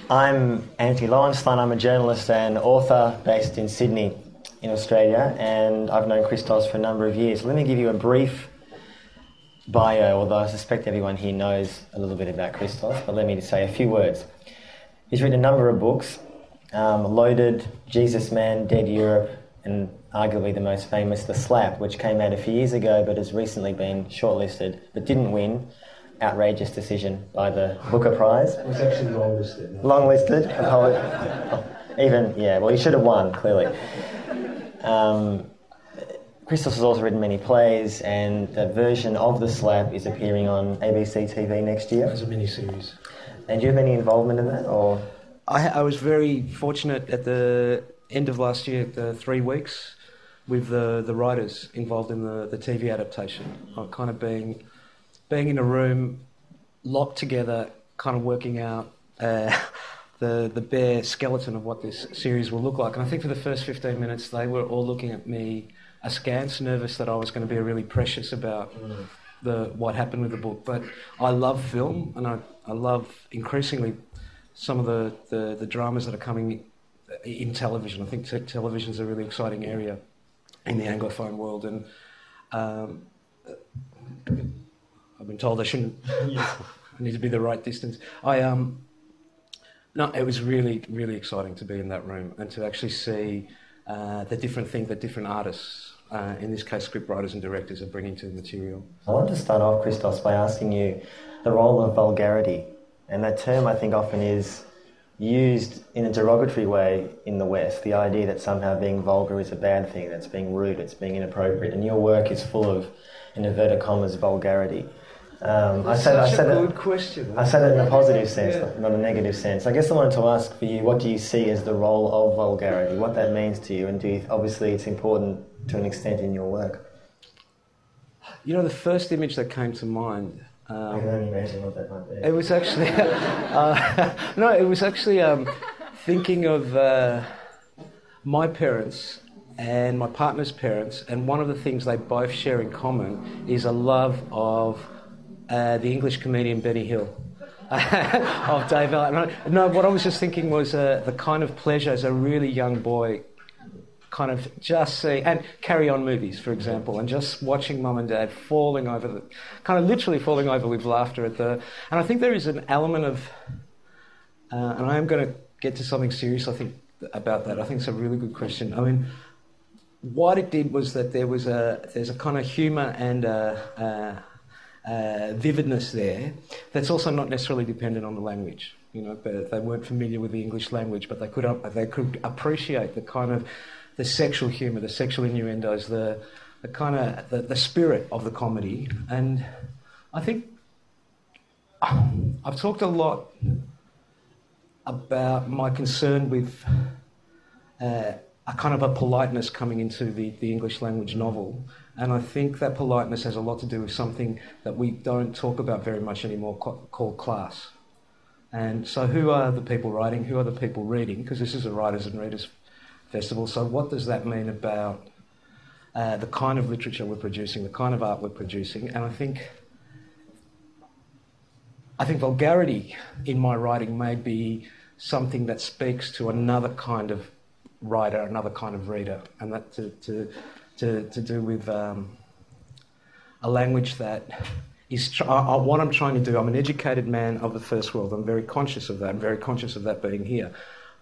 I'm Anthony Lowenstein. I'm a journalist and author based in Sydney in Australia, and I've known Christos for a number of years. Let me give you a brief bio, although I suspect everyone here knows a little bit about Christos, but let me just say a few words. He's written a number of books, Loaded, Jesus Man, Dead Europe, and arguably the most famous, The Slap, which came out a few years ago but has recently been shortlisted but didn't win. Outrageous decision by the Booker Prize. It was actually long-listed. Long-listed? Well, he should have won, clearly. Christos has also written many plays, and a version of The Slap is appearing on ABC TV next year. As a mini-series. And do you have any involvement in that, or...? I was very fortunate at the end of last year, the 3 weeks, with the writers involved in the TV adaptation. Kind of being in a room, locked together, kind of working out the bare skeleton of what this series will look like. And I think for the first 15 minutes, they were all looking at me askance, nervous that I was going to be really precious about what happened with the book. But I love film, and I love increasingly some of the dramas that are coming in television. I think television is a really exciting area in the Anglophone world, and I've been told I shouldn't. I need to be the right distance. No, it was really, really exciting to be in that room and to actually see the different things that different artists, in this case scriptwriters and directors, are bringing to the material. I want to start off, Christos, by asking you the role of vulgarity. And that term, I think, often is used in a derogatory way in the West. The idea that somehow being vulgar is a bad thing, that's being rude, it's being inappropriate. And your work is full of, in inverted commas, vulgarity. I said it in a positive sense, not a negative sense. I guess I wanted to ask for you, what do you see as the role of vulgarity, what that means to you, and obviously it's important to an extent in your work. You know, the first image that came to mind... I can only imagine what that might be. It was actually... thinking of my parents and my partner's parents, and one of the things they both share in common is a love of the English comedian Benny Hill, of Dave Allen. No, what I was just thinking was the kind of pleasure as a really young boy, kind of just seeing, and Carry On movies, for example, and just watching Mum and Dad kind of literally falling over with laughter and I think there is an element of, and I am going to get to something serious, I think, about that. I think it's a really good question. I mean, what it did was that there's a kind of humour and vividness there that's also not necessarily dependent on the language. You know, but they weren't familiar with the English language, but they could appreciate the kind of the sexual humour, the sexual innuendos, the kind of the spirit of the comedy. And I think I've talked a lot about my concern with a kind of a politeness coming into the English language novel. And I think that politeness has a lot to do with something that we don't talk about very much anymore, called class. And so who are the people writing? Who are the people reading? Because this is a writers and readers festival. So what does that mean about the kind of literature we're producing, the kind of art we're producing? And I think vulgarity in my writing may be something that speaks to another kind of writer, another kind of reader, and that to do with a language that is... what I'm trying to do, I'm an educated man of the first world. I'm very conscious of that. I'm very conscious of that being here.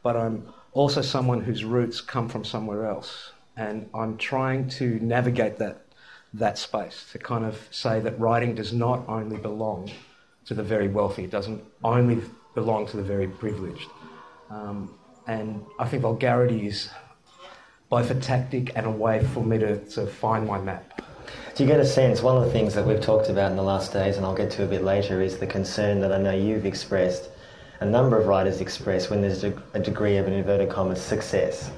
But I'm also someone whose roots come from somewhere else. And I'm trying to navigate that space, to kind of say that writing does not only belong to the very wealthy. It doesn't only belong to the very privileged. And I think vulgarity is both a tactic and a way for me to find my map. Do you get a sense, one of the things that we've talked about in the last days, and I'll get to a bit later, is the concern that I know you've expressed, a number of writers express, when there's a degree of, in inverted commas, success.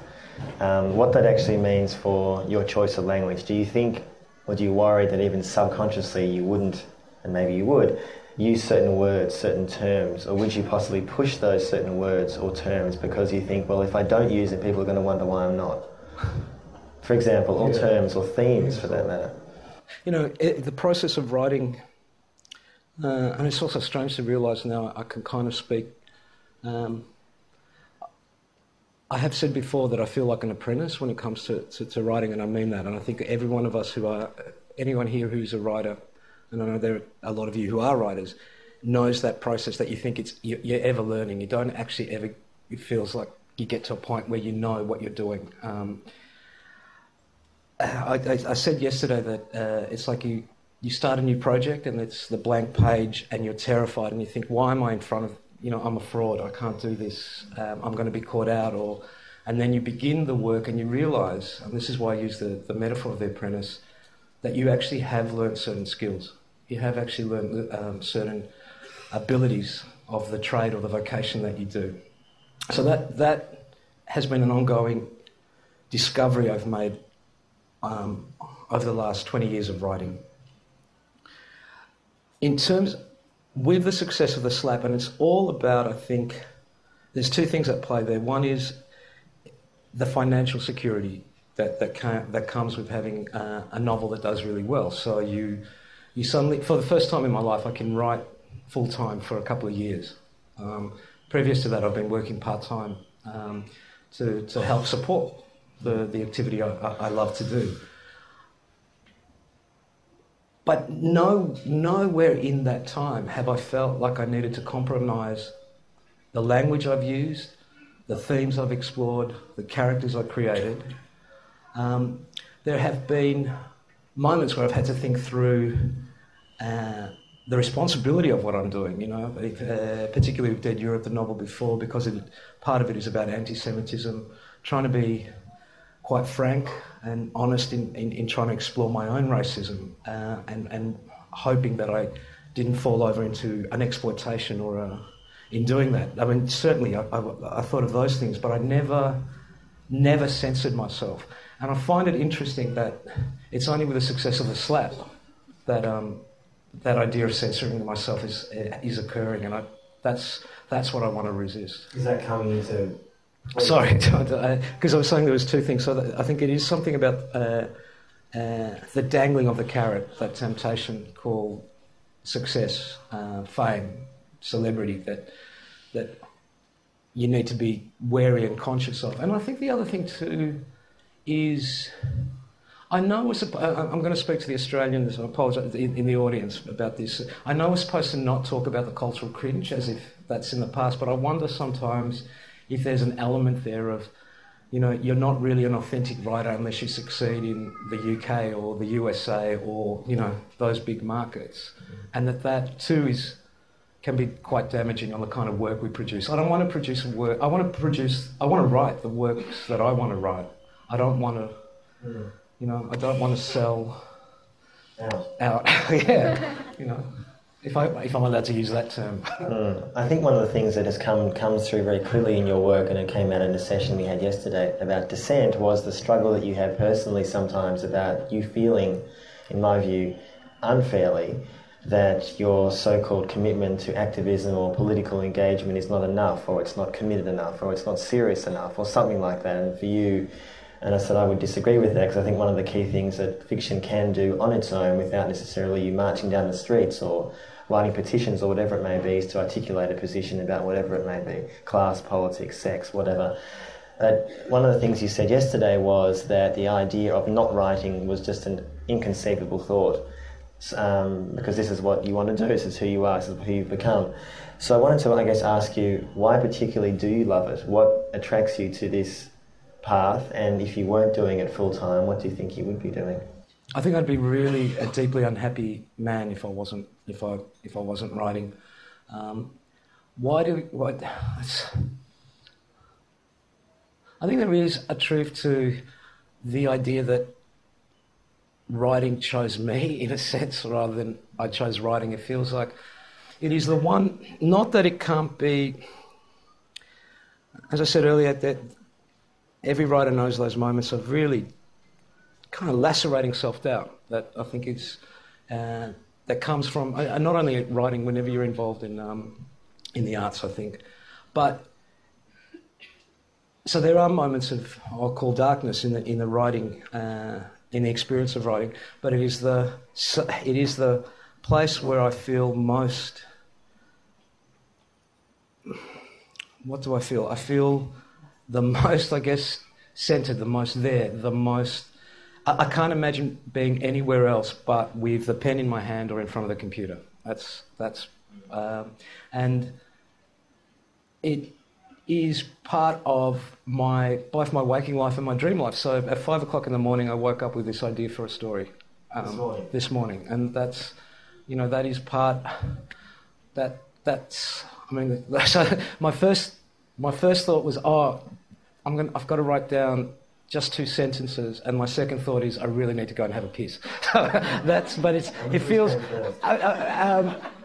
What that actually means for your choice of language. Do you think, or do you worry that even subconsciously you wouldn't, and maybe you would, use certain words, certain terms, or would you possibly push those certain words or terms because you think, well, if I don't use it, people are going to wonder why I'm not? For example, or terms or themes for that matter. You know, the process of writing, and it's also strange to realise now I can kind of speak I have said before that I feel like an apprentice when it comes to writing, and I mean that. And I think every one of us anyone here who's a writer, and I know there are a lot of you who are writers, knows that process that you think you're ever learning. You don't actually ever, it feels like you get to a point where you know what you're doing. I said yesterday that it's like you start a new project and it's the blank page and you're terrified and you think, why am I in front of, I'm a fraud, I can't do this, I'm going to be caught out. And then you begin the work and you realise, and this is why I use the metaphor of the apprentice, that you actually have learned certain skills. You have actually learned certain abilities of the trade or the vocation that you do. So that has been an ongoing discovery I've made over the last 20 years of writing. In terms, with the success of the Slap, and it's all about, I think, there's two things at play there. One is the financial security that comes with having a novel that does really well. So you suddenly, for the first time in my life, I can write full-time for a couple of years. Previous to that, I've been working part-time to help support the activity I love to do. But nowhere in that time have I felt like I needed to compromise the language I've used, the themes I've explored, the characters I created. There have been moments where I've had to think through the responsibility of what I'm doing, particularly with Dead Europe, the novel before, because part of it is about anti-Semitism, trying to be quite frank and honest in trying to explore my own racism and hoping that I didn't fall over into an exploitation or in doing that. I mean, certainly I thought of those things, but I never censored myself. And I find it interesting that it's only with the success of the Slap that that idea of censoring myself is occurring, and that's what I want to resist. Is that coming into... Sorry, because I was saying there was two things. So I think it is something about the dangling of the carrot, that temptation called success, fame, celebrity, that you need to be wary and conscious of. And I think the other thing too is, I know I'm going to speak to the Australians, I apologise, in the audience about this. I know we're supposed to not talk about the cultural cringe as if that's in the past, but I wonder sometimes if there's an element there of, you're not really an authentic writer unless you succeed in the UK or the USA or, those big markets. And that too can be quite damaging on the kind of work we produce. I don't want to produce work. I want to write the works that I want to write. I don't want to, I don't want to sell out. Yeah, if I'm allowed to use that term. I think one of the things that comes through very clearly in your work, and it came out in a session we had yesterday about dissent, was the struggle that you have personally sometimes about you feeling, in my view, unfairly, that your so-called commitment to activism or political engagement is not enough, or it's not committed enough, or it's not serious enough, or something like that. And for you, and I said I would disagree with that, because I think one of the key things that fiction can do on its own without necessarily you marching down the streets or writing petitions or whatever it may be is to articulate a position about whatever it may be, class, politics, sex, whatever. One of the things you said yesterday was that the idea of not writing was just an inconceivable thought, because this is what you want to do, this is who you are, this is who you've become. So I wanted to, ask you, why particularly do you love it? What attracts you to this path, and if you weren't doing it full time, what do you think you would be doing? I think I'd be really a deeply unhappy man if I wasn't writing. I think there is a truth to the idea that writing chose me in a sense rather than I chose writing. It feels like it is the one, not that it can't be, as I said earlier, that every writer knows those moments of really kind of lacerating self-doubt that I think is that comes from not only writing whenever you're involved in the arts, I think, but so there are moments of I'll call darkness in the writing, in the experience of writing, but it is the place where I feel most. What do I feel? I feel the most, I guess, centred, the most there, the most... I can't imagine being anywhere else but with the pen in my hand or in front of the computer. And it is part of both my waking life and my dream life. So at 5 o'clock in the morning, I woke up with this idea for a story. This morning. And that's, that is part... So my first thought was, I've got to write down just 2 sentences, and my second thought is, I really need to go and have a piss. It feels...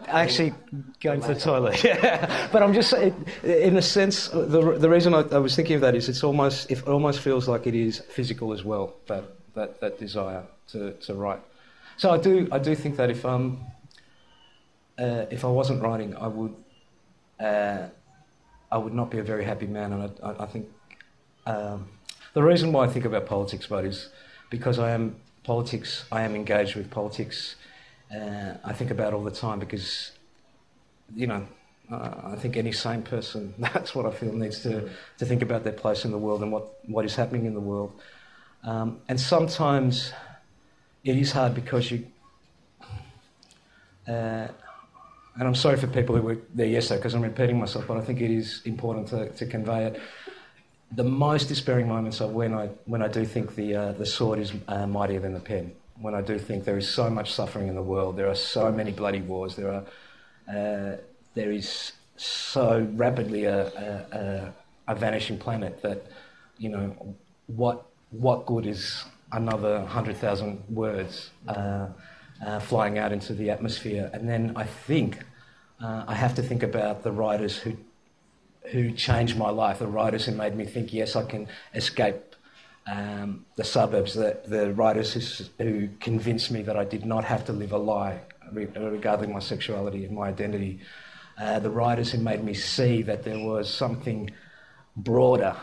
actually going to the toilet. Yeah. But I'm just in a sense, the reason I was thinking of that is it almost feels like it is physical as well, that desire to write. So I do think that if I wasn't writing, I would not be a very happy man. And I think the reason why I think about politics, but is because I am engaged with politics. I think about it all the time because, I think any sane person, that's what I feel, needs to think about their place in the world and what is happening in the world. And sometimes it is hard because and I'm sorry for people who were there yesterday because I'm repeating myself, but I think it is important to convey it. The most despairing moments are when I do think the sword is mightier than the pen. When I do think there is so much suffering in the world, there are so many bloody wars, there is so rapidly a vanishing planet that, what good is another 100,000 words flying out into the atmosphere? And then I think I have to think about the writers who changed my life, the writers who made me think, yes, I can escape the suburbs, the writers who convinced me that I did not have to live a lie regarding my sexuality and my identity, the writers who made me see that there was something broader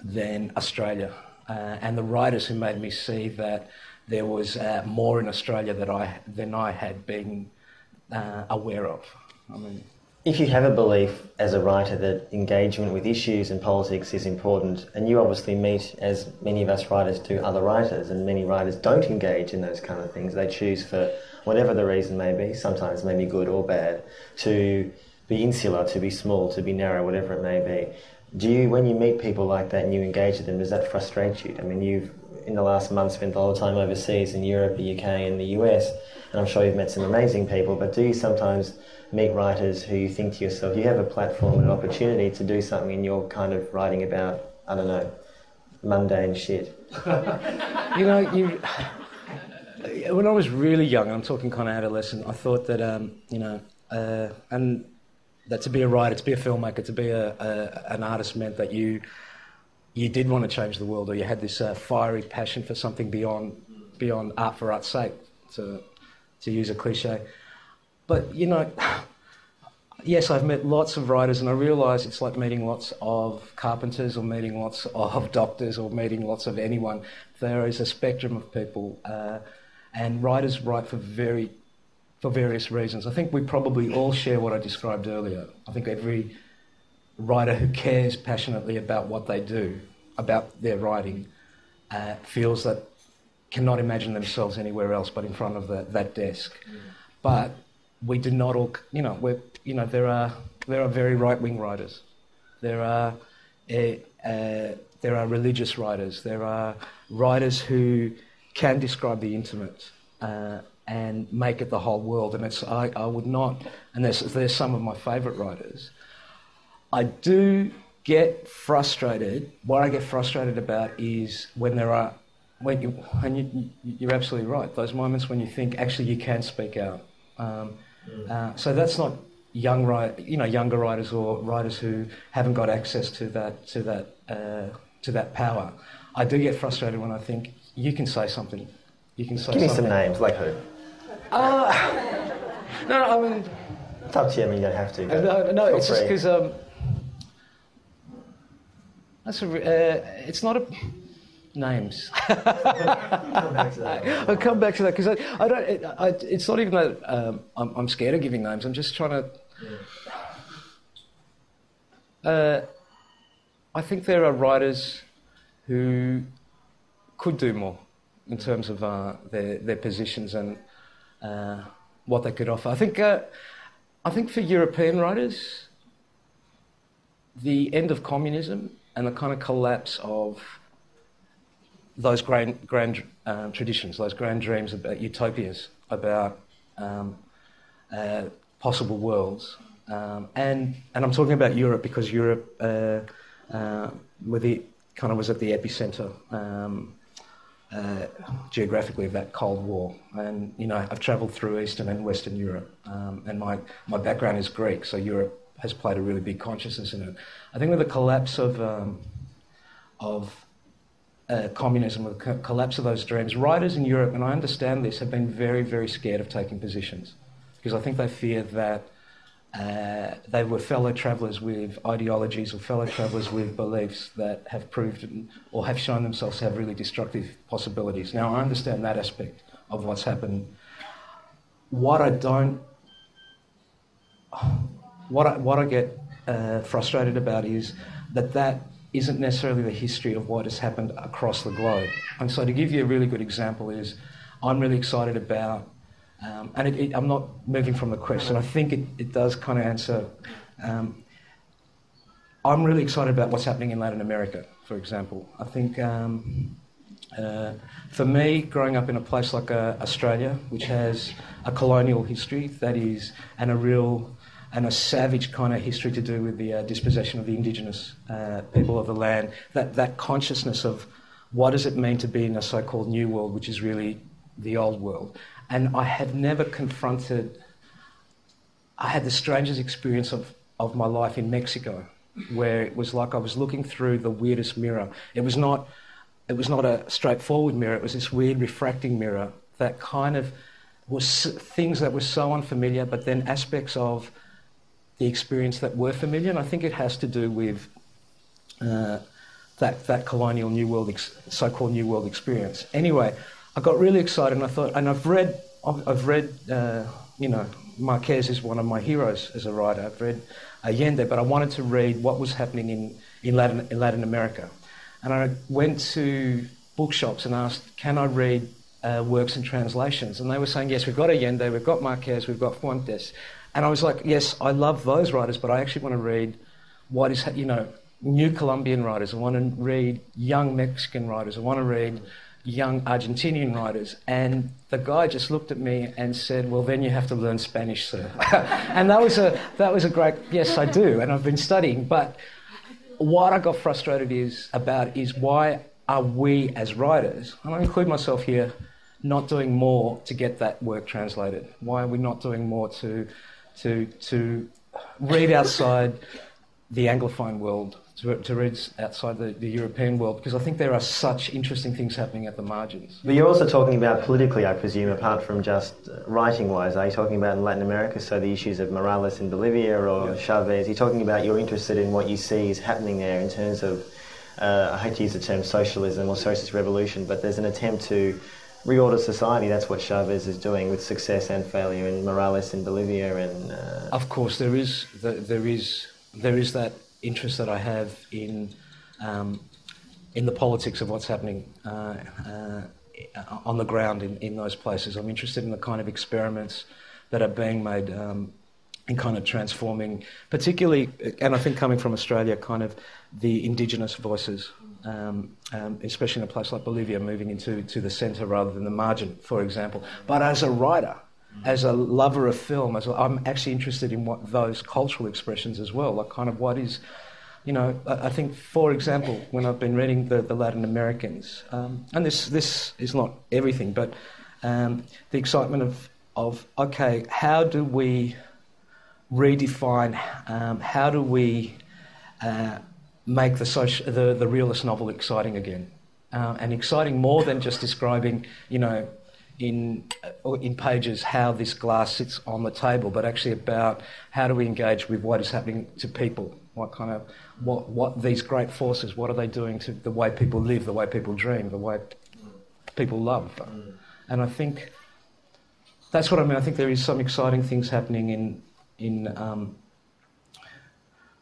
than Australia, and the writers who made me see that there was more in Australia than I had been aware of. If you have a belief as a writer that engagement with issues and politics is important, and you obviously meet, as many of us writers do, other writers, and many writers don't engage in those kind of things, they choose for whatever the reason may be, sometimes maybe good or bad, to be insular, to be small, to be narrow, whatever it may be. When you meet people like that and you engage with them, does that frustrate you? You've, in the last month, spent a lot of time overseas in Europe, the UK and the US, and I'm sure you've met some amazing people, but do you sometimes meet writers who you think to yourself, you have a platform and an opportunity to do something and you're kind of writing about, I don't know, mundane shit? When I was really young, and I'm talking kind of adolescent, I thought that, and that to be a writer, to be a filmmaker, to be an artist meant that you did want to change the world, or you had this fiery passion for something beyond art for art's sake, to use a cliche. But, yes, I've met lots of writers, and I realise it's like meeting lots of carpenters or meeting lots of doctors or meeting lots of anyone. There is a spectrum of people, and writers write for various reasons. I think we probably all share what I described earlier. I think every writer who cares passionately about what they do, about their writing, feels that cannot imagine themselves anywhere else but in front of that desk. But we do not all, there are very right-wing writers. There are religious writers. There are writers who can describe the intimate and make it the whole world. And I would not, and there's some of my favourite writers. I do get frustrated. What I get frustrated about is when you're absolutely right. Those moments when you think actually you can speak out. So that's not younger writers or writers who haven't got access to that power. I do get frustrated when I think you can say something. You can say Give me something. some names, like who? No, It's up to you. You don't have to. No, it's just because it's not a names. I'll come back to that because I don't. It's not even that I'm scared of giving names. I'm just trying to. I think there are writers who could do more in terms of their positions and what they could offer. I think for European writers, the end of communism and the kind of collapse of those grand traditions, those grand dreams about utopias, about possible worlds, and I'm talking about Europe because Europe, was at the epicenter geographically of that Cold War, and I've travelled through Eastern and Western Europe, and my background is Greek, so Europe has played a really big consciousness in it. I think with the collapse of communism, with the collapse of those dreams, writers in Europe, and I understand this, have been very, very scared of taking positions because I think they fear that they were fellow travellers with ideologies or fellow travellers with beliefs that have proved or have shown themselves to have really destructive possibilities. Now, I understand that aspect of what's happened. What I get frustrated about is that isn't necessarily the history of what has happened across the globe. And so to give you a really good example is, I'm really excited about, and I'm not moving from the question, I think it does kind of answer, I'm really excited about what's happening in Latin America, for example. I think for me, growing up in a place like Australia, which has a colonial history, that is, and a savage kind of history to do with the dispossession of the indigenous people of the land, that consciousness of what does it mean to be in a so-called new world, which is really the old world. And I had never I had the strangest experience of my life in Mexico, where it was like I was looking through the weirdest mirror. It was not a straightforward mirror, it was this weird refracting mirror that kind of was things that were so unfamiliar, but then aspects of the experience that were familiar, and I think it has to do with that colonial New World, so-called New World experience. Anyway, I got really excited, and I thought, and I've read, Marquez is one of my heroes as a writer. I've read Allende, but I wanted to read what was happening in Latin America, and I went to bookshops and asked, can I read works and translations? And they were saying, yes, we've got Allende, we've got Marquez, we've got Fuentes. And I was like, yes, I love those writers, but I actually want to read what is, new Colombian writers. I want to read young Mexican writers. I want to read young Argentinian writers. And the guy just looked at me and said, well, then you have to learn Spanish, sir. And that was a great, yes, I do, and I've been studying. But what I got frustrated is why are we as writers, and I include myself here, not doing more to get that work translated? Why are we not doing more to read outside the Anglophone world, to read outside the European world? Because I think there are such interesting things happening at the margins. But you're also talking about politically, I presume, apart from just writing-wise. Are you talking about in Latin America, so the issues of Morales in Bolivia or Chavez? You're talking about you're interested in what you see is happening there in terms of, I hate to use the term socialism or socialist revolution, but there's an attempt to reorder society. That's what Chavez is doing with success and failure in Morales in Bolivia. And of course, there is that interest that I have in the politics of what's happening on the ground in those places. I'm interested in the kind of experiments that are being made in kind of transforming, particularly, and I think coming from Australia, kind of the indigenous voices. Especially in a place like Bolivia, moving into the centre rather than the margin, for example. But as a writer, as a lover of film, I'm actually interested in what those cultural expressions as well, like kind of what is, I think, for example, when I've been reading the Latin Americans, and this is not everything, but the excitement of okay, how do we redefine, how do we make the realist novel exciting again, and exciting more than just describing, in pages how this glass sits on the table, but actually about how do we engage with what is happening to people, what these great forces, what are they doing to the way people live, the way people dream, the way people love. And I think that's what I mean. I think there is some exciting things happening in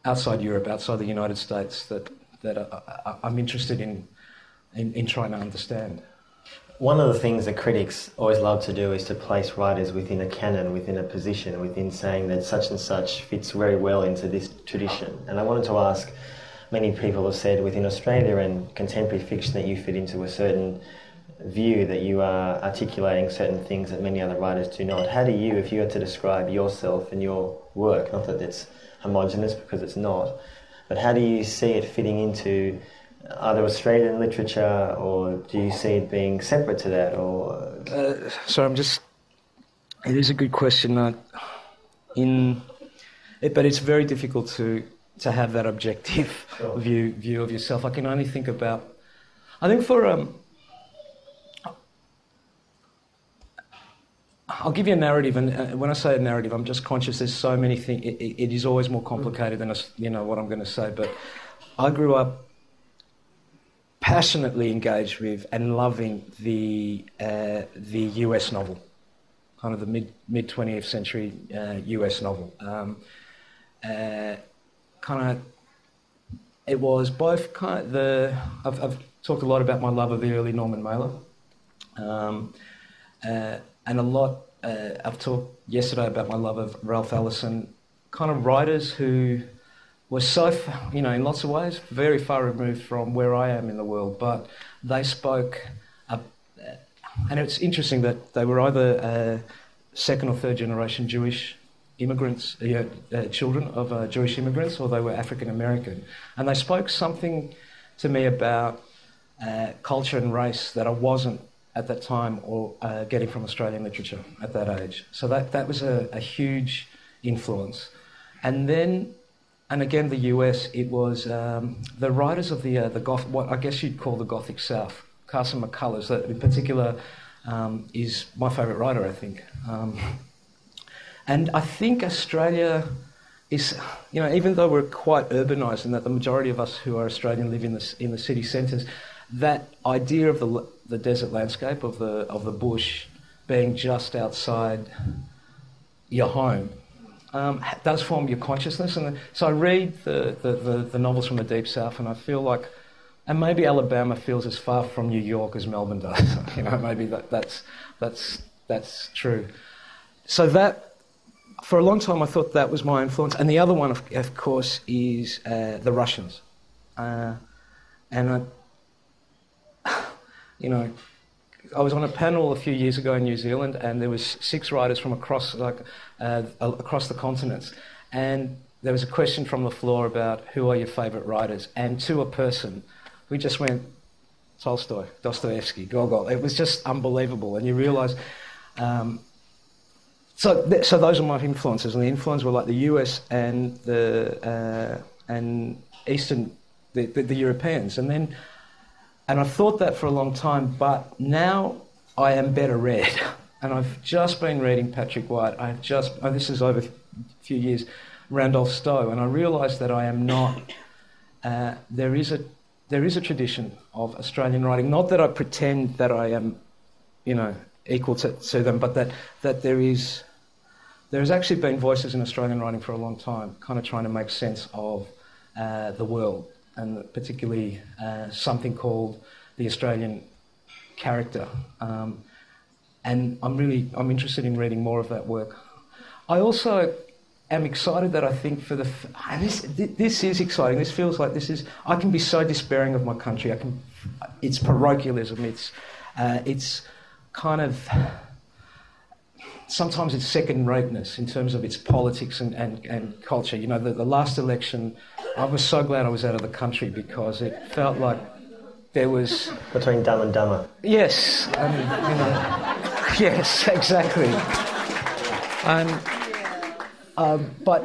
outside Europe, outside the United States, that I'm interested in trying to understand. One of the things that critics always love to do is to place writers within a canon, within a position, within saying that such and such fits very well into this tradition. And I wanted to ask, many people have said within Australia and contemporary fiction that you fit into a certain view, that you are articulating certain things that many other writers do not. How do you, if you had to describe yourself and your work, not that it's homogenous because it's not, but how do you see it fitting into either Australian literature, or do you see it being separate to that? Or it is a good question. But it's very difficult to have that objective Sure. view of yourself. I can only think about. I think for I'll give you a narrative, and when I say a narrative, I'm just conscious there's so many things. It is always more complicated than what I'm going to say. But I grew up passionately engaged with and loving the US novel, kind of the mid 20th century US novel. It was both I've talked a lot about my love of the early Norman Mailer, and a lot. I've talked yesterday about my love of Ralph Ellison, kind of writers who were so, in lots of ways, very far removed from where I am in the world, but they spoke, and it's interesting that they were either second or third generation Jewish immigrants, children of Jewish immigrants, or they were African American, and they spoke something to me about culture and race that I wasn't at that time or getting from Australian literature at that age. So that was a huge influence. And then, and again, the US, it was the writers of the what I guess you'd call the Gothic South. Carson McCullers, that in particular, is my favourite writer, I think. And I think Australia is, even though we're quite urbanised and that the majority of us who are Australian live in the city centres, that idea of the desert landscape, of the bush being just outside your home, does form your consciousness. And so I read the novels from the Deep South, and I feel like, and maybe Alabama feels as far from New York as Melbourne does. Maybe that's true. So that, for a long time, I thought that was my influence. And the other one, of course, is the Russians. I was on a panel a few years ago in New Zealand, and there was 6 writers from across the continents, and there was a question from the floor about who are your favourite writers, and to a person, we just went Tolstoy, Dostoevsky, Gogol. It was just unbelievable, and you realise. So those are my influences, and the influences were like the US and and Eastern, the Europeans, and I've thought that for a long time, but now I am better read. And I've just been reading Patrick White. This is over a few years, Randolph Stowe, and I realised that I am not. There is a tradition of Australian writing. Not that I pretend that I am, equal to them, but that there has actually been voices in Australian writing for a long time, kind of trying to make sense of the world, and particularly something called the Australian character. And I'm interested in reading more of that work. I also am excited that I think for this is exciting. This feels like I can be so despairing of my country. It's parochialism. It's kind of, sometimes it's second-rateness in terms of its politics and culture. The last election, I was so glad I was out of the country because it felt like there was... Between Dumb and Dumber. Yes, yes, exactly. But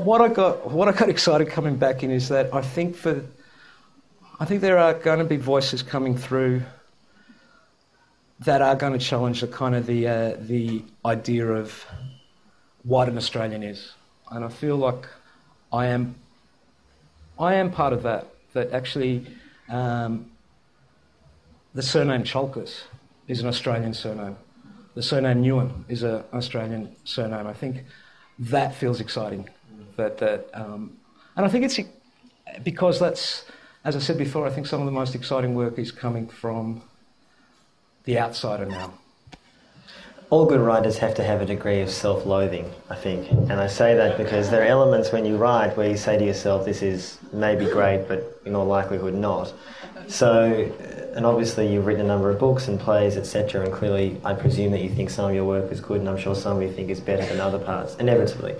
what I got excited coming back in is that I think there are going to be voices coming through that are going to challenge the kind of the idea of what an Australian is, and I feel like I am part of that. That actually, the surname Tsiolkas is an Australian surname. The surname Nguyen is an Australian surname. I think that feels exciting. And I think because that's, as I said before, I think some of the most exciting work is coming from the outsider now. All good writers have to have a degree of self-loathing, I think. And I say that because there are elements when you write where you say to yourself, this is maybe great, but in all likelihood not. So, and obviously you've written a number of books and plays, etc., and clearly I presume that you think some of your work is good, and I'm sure some of you think is better than other parts, inevitably.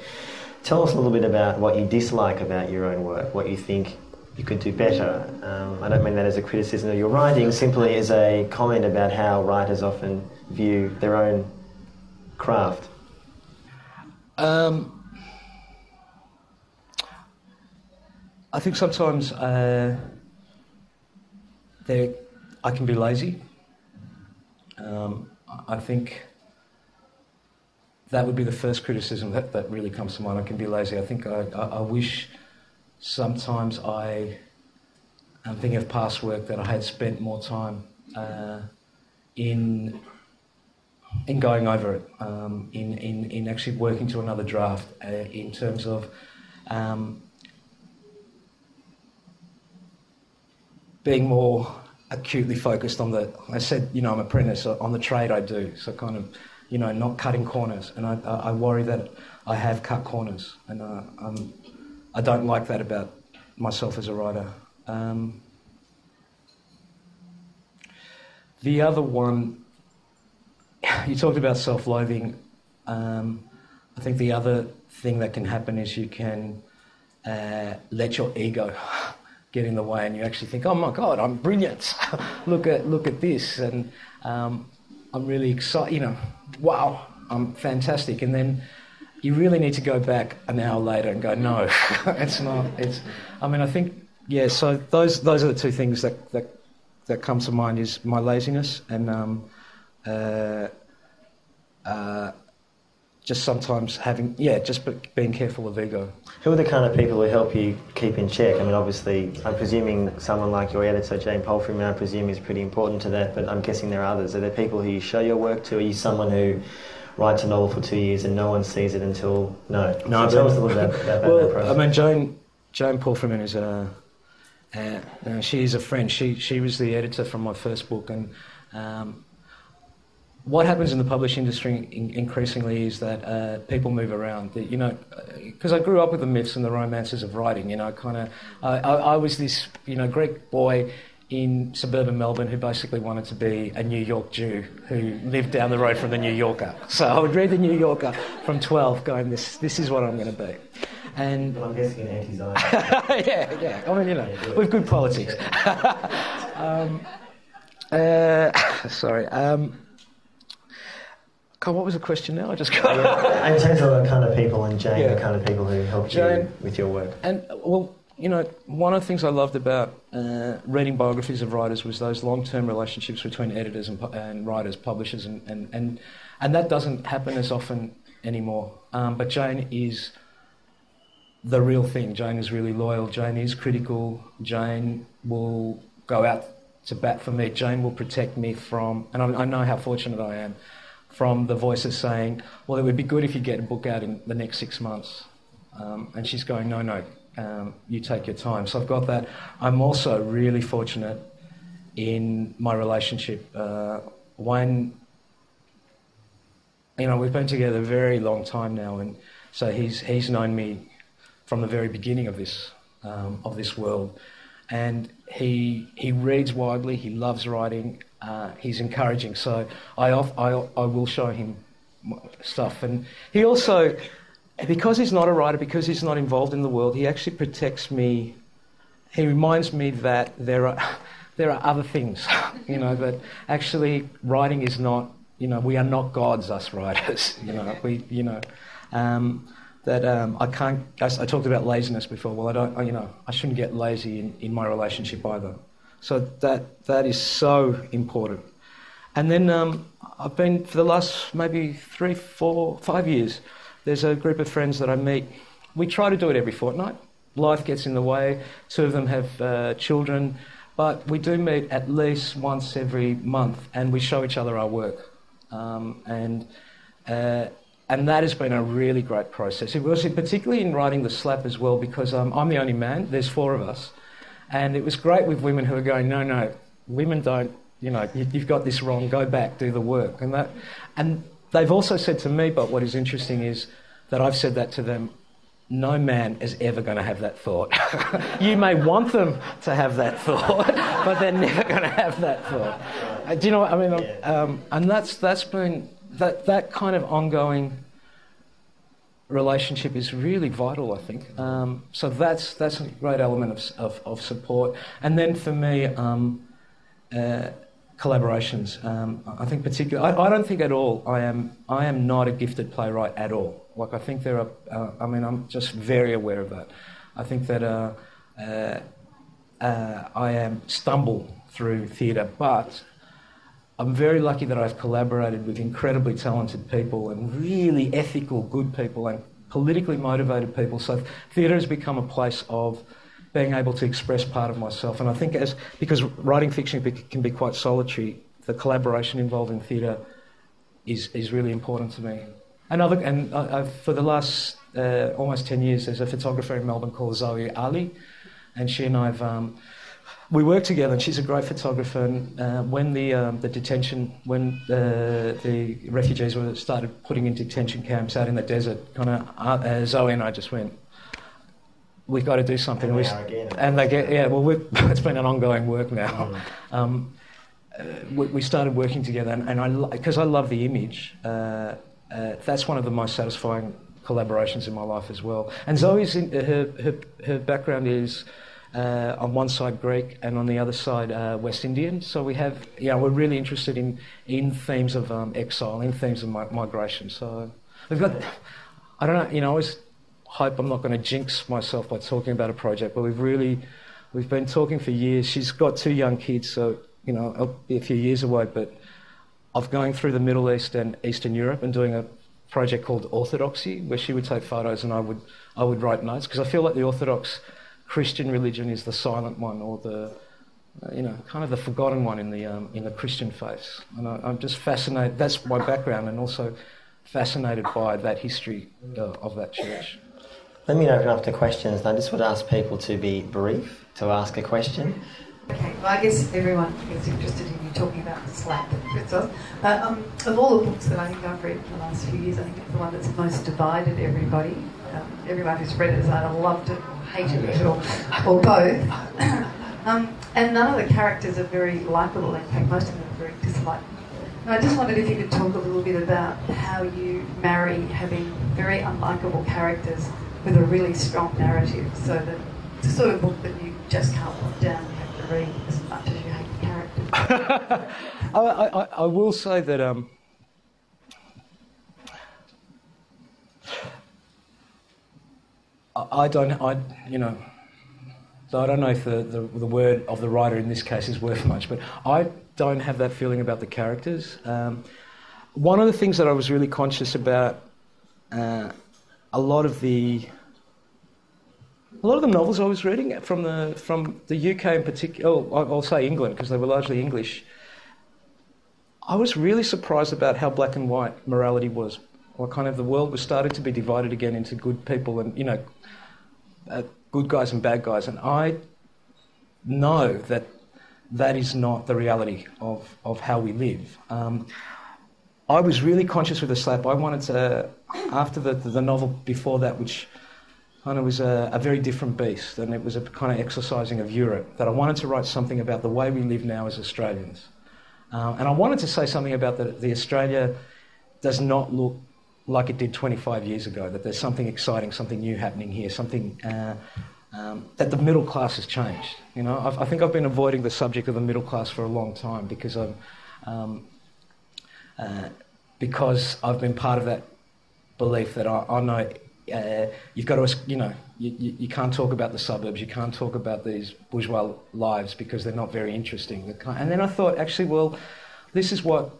Tell us a little bit about what you dislike about your own work, what you think you could do better. I don't mean that as a criticism of your writing, simply as a comment about how writers often view their own craft. I think sometimes I can be lazy. I think that would be the first criticism that really comes to mind. I can be lazy. I think I wish sometimes I'm thinking of past work that I had spent more time in going over it, in actually working to another draft, in terms of being more acutely focused on I said, I'm an apprentice, on the trade I do, so kind of, not cutting corners. And I worry that I have cut corners, and I don't like that about myself as a writer. The other one, you talked about self-loathing. I think the other thing that can happen is you can let your ego get in the way, and you actually think, "Oh my God, I'm brilliant! look at this," and I'm really excited. Wow, I'm fantastic. And then you really need to go back an hour later and go, "No, it's not." I think, yeah. So those are the two things that come to mind: is my laziness and just sometimes being careful of ego. Who are the kind of people who help you keep in check? Obviously, I'm presuming someone like your editor, Jane Palfreyman, I presume is pretty important to that, but I'm guessing there are others. Are there people who you show your work to? Are you someone who writes a novel for 2 years and no one sees it until... No. So tell us a little bit about that process. Jane Palfreyman is she is a friend. She was the editor from my first book, and what happens in the publishing industry increasingly is that people move around. Because I grew up with the myths and the romances of writing. I was this Greek boy in suburban Melbourne who basically wanted to be a New York Jew who lived down the road from the New Yorker. So I would read the New Yorker from 12, going, "This is what I'm going to be." And well, I'm guessing an anti-Zionist. yeah. With good politics. Sorry. God, what was the question now? I just got... In terms of the kind of people, and Jane, the kind of people who helped you with your work. And, one of the things I loved about reading biographies of writers was those long-term relationships between editors and writers, publishers, and that doesn't happen as often anymore. But Jane is the real thing. Jane is really loyal. Jane is critical. Jane will go out to bat for me. Jane will protect me from... And I know how fortunate I am, from the voices saying, "Well, it would be good if you get a book out in the next 6 months." And she's going, no, you take your time. So I've got that. I'm also really fortunate in my relationship. Wayne, we've been together a very long time now, and so he's known me from the very beginning of this world. And he reads widely, he loves writing, he's encouraging, so I will show him stuff. And he also, because he's not a writer, because he's not involved in the world, he actually protects me. He reminds me that there are other things, that actually writing is not, we are not gods, us writers, I can't. I talked about laziness before. Well, I shouldn't get lazy in my relationship either. So that is so important. And then I've been, for the last maybe 3, 4, 5 years, there's a group of friends that I meet. We try to do it every fortnight. Life gets in the way. 2 of them have children, but we do meet at least once every month, and we show each other our work. And And that has been a really great process. It was particularly in writing the Slap as well, because I'm the only man. There's 4 of us. And it was great with women who are going, no, women don't, you've got this wrong, go back, do the work. And they've also said to me, but what is interesting is that I've said that to them, no man is ever going to have that thought. You may want them to have that thought, but they're never going to have that thought. Do you know what I mean? And that's been, that kind of ongoing relationship is really vital, I think. So that's a great element of support. And then for me, collaborations. I think particularly, I don't think at all I am not a gifted playwright at all. Like, I think there are, I'm just very aware of that. I think that I stumble through theatre, but I'm very lucky that I've collaborated with incredibly talented people and really ethical, good people and politically motivated people. So theatre has become a place of being able to express part of myself. And I think because writing fiction can be quite solitary, the collaboration involved in theatre is really important to me. I've for the last almost 10 years, there's a photographer in Melbourne called Zoe Ali, and she and we work together, and she's a great photographer. And when the refugees were started putting in detention camps out in the desert, Zoe and I just went, we've got to do something. It's been an ongoing work now. We started working together, and because I love the image, that's one of the most satisfying collaborations in my life as well. And Zoe's her background is on one side Greek and on the other side West Indian. So we're really interested in themes of exile, in themes of migration. So we've got, I don't know, I always hope I'm not going to jinx myself by talking about a project, but we've been talking for years. She's got 2 young kids, so I'll be a few years away, but of going through the Middle East and Eastern Europe and doing a project called Orthodoxy, where she would take photos and I would write notes, because I feel like the Orthodox Christian religion is the silent one, or the kind of the forgotten one in the Christian faith. And I'm just fascinated. That's my background, and also fascinated by that history of that church. Let me open up to questions. And I just would ask people to be brief, to ask a question. Okay, well, I guess everyone is interested in you talking about Slap, Christos. Of all the books that I think I've read in the last few years, I think it's the one that's most divided everybody. Everyone who's read it has either loved it or hated it or both. And none of the characters are very likeable. In fact, most of them are very dislikable. And I just wondered if you could talk a little bit about how you marry having very unlikable characters with a really strong narrative, so that it's the sort of book that you just can't put down. Read as much as you hate the characters. I will say that I don't know if the word of the writer in this case is worth much, but I don't have that feeling about the characters. One of the things that I was really conscious about, a lot of the novels I was reading from the UK in particular, I'll say England because they were largely English, I was really surprised about how black and white morality was. Or kind of the world was starting to be divided again into good people and, good guys and bad guys. And I know that is not the reality of how we live. I was really conscious with the Slap. I wanted to, after the novel before that, which kind of was a very different beast, and it was a kind of exercising of Europe, that I wanted to write something about the way we live now as Australians. And I wanted to say something about the Australia does not look like it did 25 years ago, that there's something exciting, something new happening here, something that the middle class has changed. I think I've been avoiding the subject of the middle class for a long time because I've been part of that belief that I know you've got to, you can't talk about the suburbs, you can't talk about these bourgeois lives because they're not very interesting. And then I thought, actually, well, this is what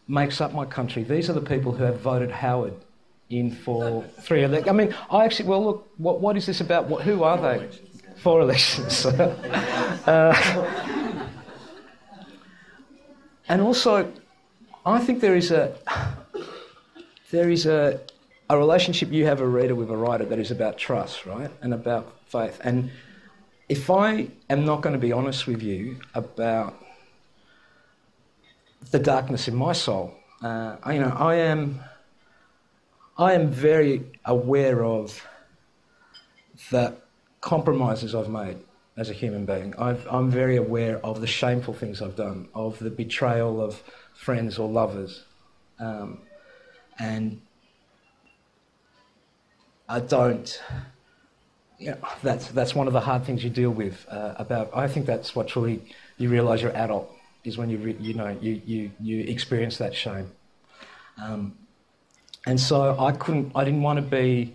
makes up my country. These are the people who have voted Howard in for 3 elections. I mean, look, what is this about? Who are they? 4 elections. And also, I think there's there is a relationship you have, a reader with a writer, that is about trust, right, and about faith. And if I am not going to be honest with you about the darkness in my soul, I am very aware of the compromises I've made as a human being. I'm very aware of the shameful things I've done, of the betrayal of friends or lovers, and I don't. That's one of the hard things you deal with. I think that's what truly you realise you're adult, is when you experience that shame. And so I didn't want to be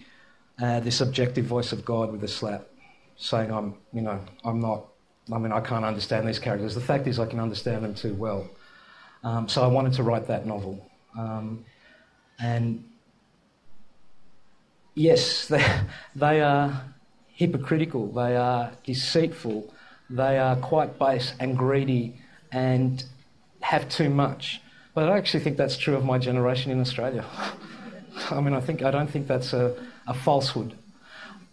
this objective voice of God with a slap, saying I can't understand these characters. The fact is I can understand them too well. So I wanted to write that novel. And yes, they are hypocritical, they are deceitful, they are quite base and greedy and have too much. But I actually think that's true of my generation in Australia. I don't think that's a falsehood.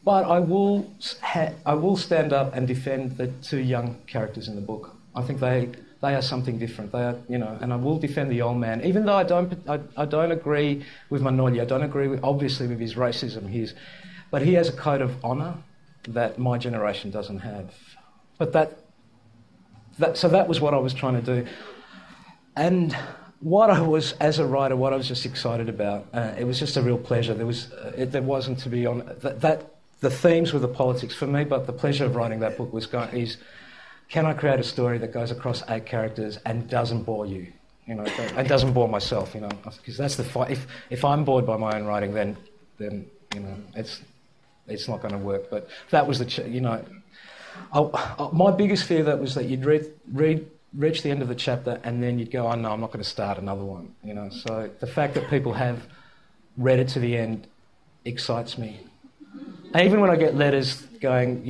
But I will stand up and defend the two young characters in the book. I think they are something different. They are, and I will defend the old man, even though I don't agree with Manoli. I don't agree obviously with his racism. But he has a code of honour that my generation doesn't have. But so that was what I was trying to do. And what I was, as a writer, what I was just excited about, it was just a real pleasure. There wasn't, to be honest, the themes were the politics for me, but the pleasure of writing that book is can I create a story that goes across 8 characters and doesn't bore you, and doesn't bore myself, because that's the fight. If I'm bored by my own writing, then it's not going to work. But that was my biggest fear was that you'd reach the end of the chapter and then you'd go, oh no, I'm not going to start another one. So the fact that people have read it to the end excites me. And even when I get letters going,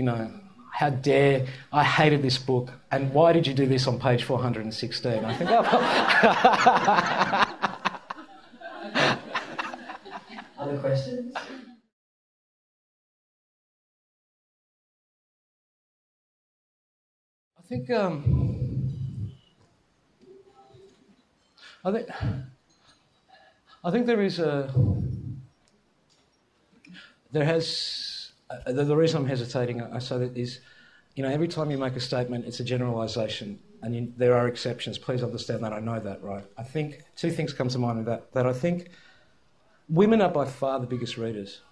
how dare, I hated this book, and why did you do this on page 416? I think, Other questions? I think there is the reason I'm hesitating, I say that is, every time you make a statement, it's a generalisation, and there are exceptions. Please understand that. I know that, right? I think 2 things come to mind with that. That I think women are by far the biggest readers,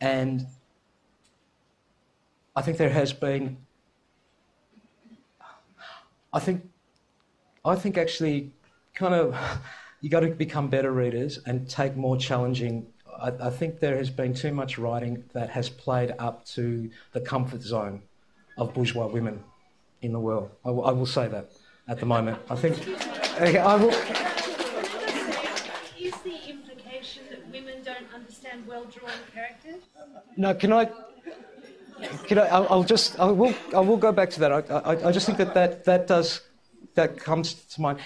and I think there has been. I think actually, kind of, you got to become better readers and take more challenging. I think there has been too much writing that has played up to the comfort zone of bourgeois women in the world. I will say that at the moment. I think I will. Is the implication that women don't understand well-drawn characters? No, I will go back to that. I just think that comes to mind.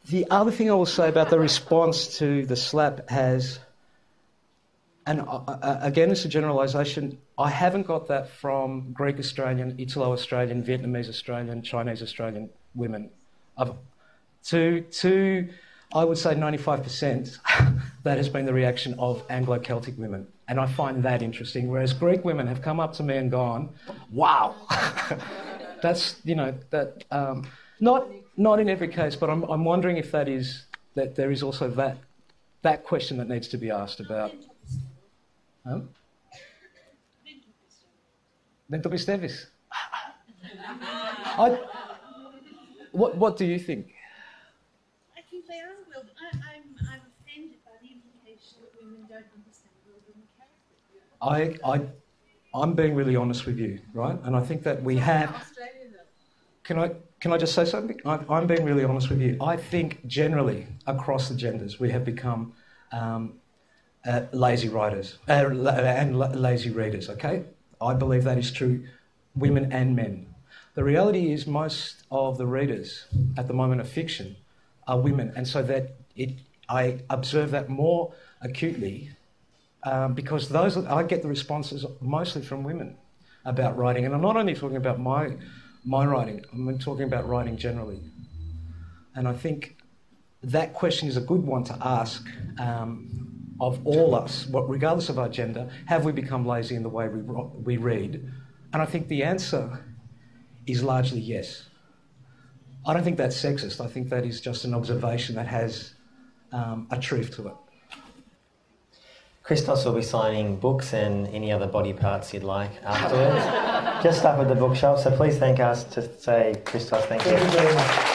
The other thing I will say about the response to the slap and again, it's a generalisation, I haven't got that from Greek Australian, Italo-Australian, Vietnamese Australian, Chinese Australian women. To I would say 95%, that has been the reaction of Anglo-Celtic women. And I find that interesting, whereas Greek women have come up to me and gone, wow. That's, not in every case, but I'm wondering if that there is also that question that needs to be asked about. Δεν το πιστεύεις? What do you think? I think they are well. I'm offended by the implication that women don't understand well-drawn characters. I'm being really honest with you, right? And I think that we have. Can I just say something? I'm being really honest with you. I think generally across the genders we have become lazy writers and lazy readers. Okay, I believe that is true, women and men. The reality is most of the readers at the moment of fiction are women, and so I observe that more acutely because I get the responses mostly from women about writing, and I'm not only talking about my writing, I'm talking about writing generally. And I think that question is a good one to ask of all us, regardless of our gender. Have we become lazy in the way we read? And I think the answer is largely yes. I don't think that's sexist. I think that is just an observation that has a truth to it. Christos will be signing books and any other body parts you'd like afterwards. Just up at the bookshop, so please thank us to say, Christos, thank you. Thank you very much.